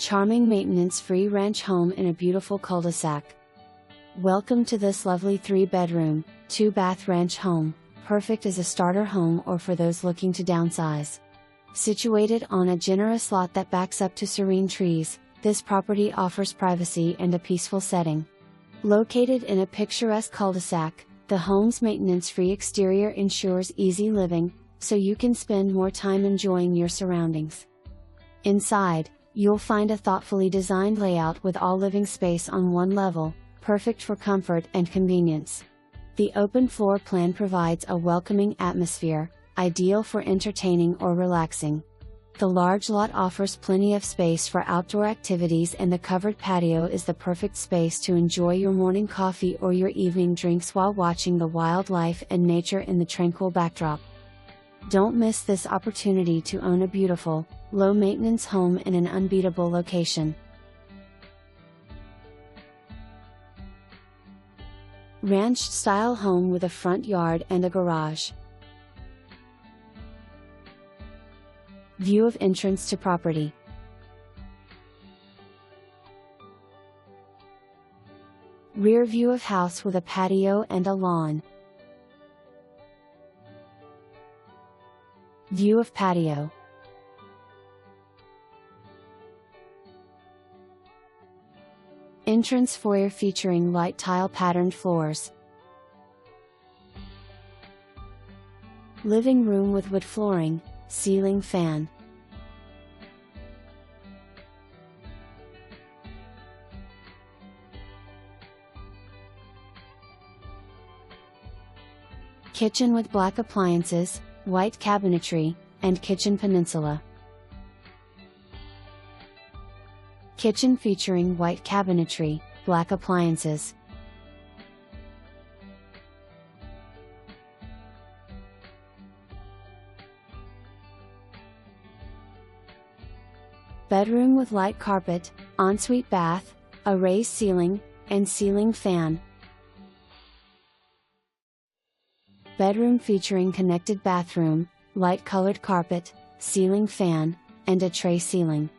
charming maintenance-free ranch home in a beautiful cul-de-sac. Welcome to this lovely 3-bedroom, 2-bath ranch home, perfect as a starter home or for those looking to downsize. Situated on a generous lot that backs up to serene trees, this property offers privacy and a peaceful setting. Located in a picturesque cul-de-sac, the home's maintenance-free exterior ensures easy living, so you can spend more time enjoying your surroundings. Inside, you'll find a thoughtfully designed layout with all living space on one level, perfect for comfort and convenience. The open floor plan provides a welcoming atmosphere, ideal for entertaining or relaxing. The large lot offers plenty of space for outdoor activities, and the covered patio is the perfect space to enjoy your morning coffee or your evening drinks while watching the wildlife and nature in the tranquil backdrop. Don't miss this opportunity to own a beautiful, low-maintenance home in an unbeatable location. Ranch-style home with a front yard and a garage. View of entrance to property. Rear view of house with a patio and a lawn. View of patio. Entrance foyer featuring light tile patterned floors. Living room with wood flooring, ceiling fan. Kitchen with black appliances, white cabinetry, and kitchen peninsula. Kitchen featuring white cabinetry, black appliances. Bedroom with light carpet, ensuite bath, a raised ceiling, and ceiling fan. Bedroom featuring connected bathroom, light colored carpet, ceiling fan, and a tray ceiling.